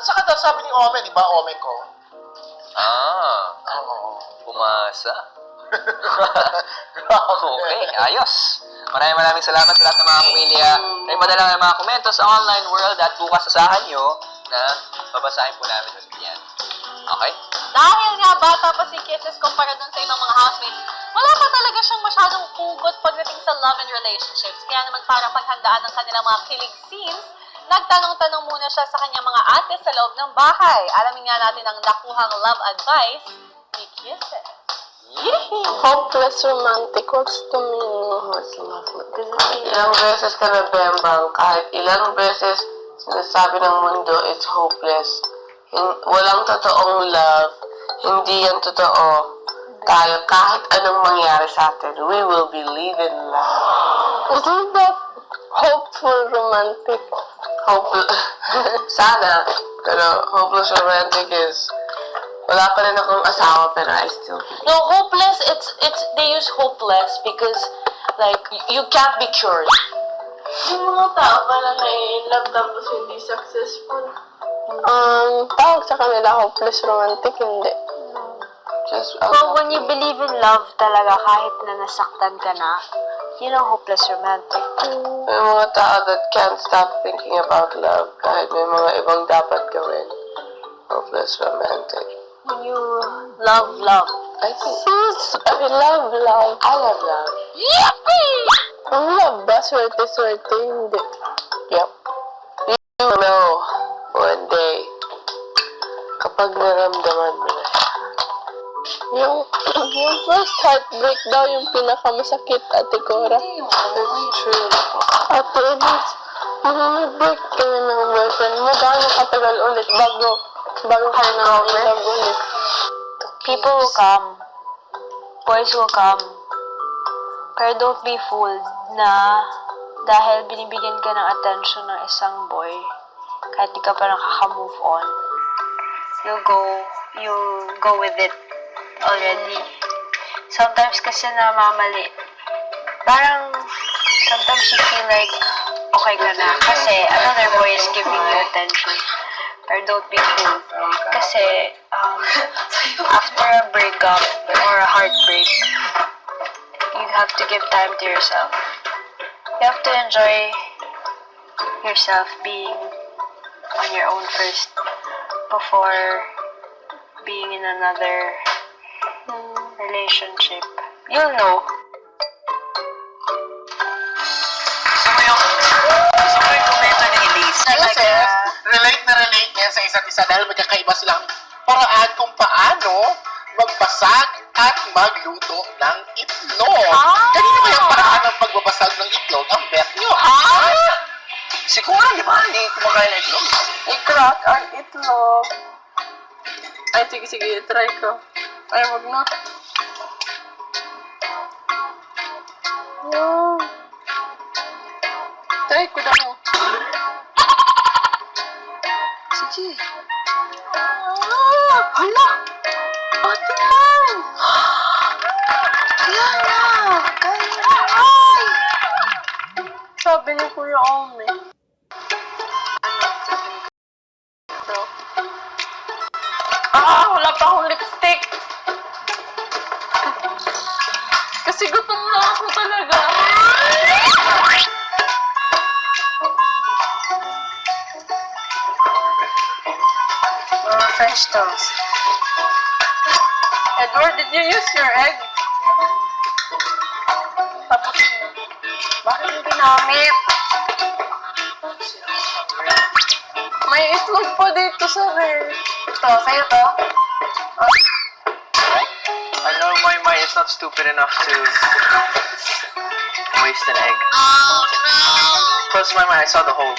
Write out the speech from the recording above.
saka daw sabi ni Ome, di ba, Ome ko? Oo. Pumasa. Okay, ayos. Maraming salamat sa lahat ng mga pamilya. Kayo madala ng mga komento sa online world at bukas asahan nyo na babasahin po namin ulit yan. Okay? Dahil nga bata pa si Kisses kumpara dun sa ibang mga housemates, wala pa talaga siyang masyadong hugot pagdating sa love and relationships. Kaya naman parang paghandaan ng kanilang mga kilig scenes, nagtanong-tanong muna siya sa kanyang mga ate sa loob ng bahay. Alamin nga natin ang nakuhang love advice ni Kisses. Hopeless romantic. What's the meaning? What's love? Ilang beses ka na bembang, kahit ilang beses sinasabi ng mundo, it's hopeless. Walang totoong love. Hindi yan totoo. Tayo, kahit anong mangyari sa atin, we will believe in love. Isn't that hopeful romantic? Sana. Pero hopeless romantic is, wala pa rin akong asawa, pero I still believe. No, hopeless, it's they use hopeless because, like, you can't be cured. Yung mga tao pala na-love tapos hindi successful. Tawag sa kanila hopeless romantic, hindi. Well, when you believe in love talaga, kahit na nasaktan ka na, yun ang hopeless romantic. May mga tao that can't stop thinking about love kahit may mga ibang dapat gawin. Hopeless romantic. When you love love. I think I love love. I love love. Ang love ba? Swerte-swerte, hindi. Yep. You know, one day, kapag naramdaman mo na, Yung first heartbreak daw yung pinakamasakit, Ate Cora. it's true. Ate Elise, mag-break kayo ng boyfriend mo. Gaano katagal ulit bago kayo na-love ulit? People will come. Boys will come. Pero don't be fooled na dahil binibigyan ka ng attention ng isang boy, kahit di ka pa nakaka-move on, you'll go with it already. Sometimes kasi namamali. Parang, sometimes you feel like okay ka na kasi another boy is giving you attention. Pero don't be fooled. Kasi, after a breakup or a heartbreak, you have to give time to yourself. You have to enjoy yourself being on your own first before being in another relationship. You'll know. Gusto mo yung komento ni Elise? Kisses, relate na relate niya sa isa't isa dahil magkakaiba silang paraan kung paano magbasag at magluto ng itlog. Kanina ba yung paraan ng pagbabasag ng itlog ang bet nyo? Siguro, di ba? Hindi kumakain ng itlog. I-crack ang itlog. Ay, sige, try ko. Ay, wag na. Wow. Try ko na mo. Sige. Hala! Ate man! Kaya na! Ay! Sabi ni Kuya Ome. Wala pa akong lipstick. Kasi gutom na ako talaga. French toast. Edward, did you use your egg? Tapos, Bakit hindi ginamit? may itlog pa dito sa ref. Ito, sa'yo to. I know my mind is not stupid enough to waste an egg. Oh no! Plus my mind, I saw the hole.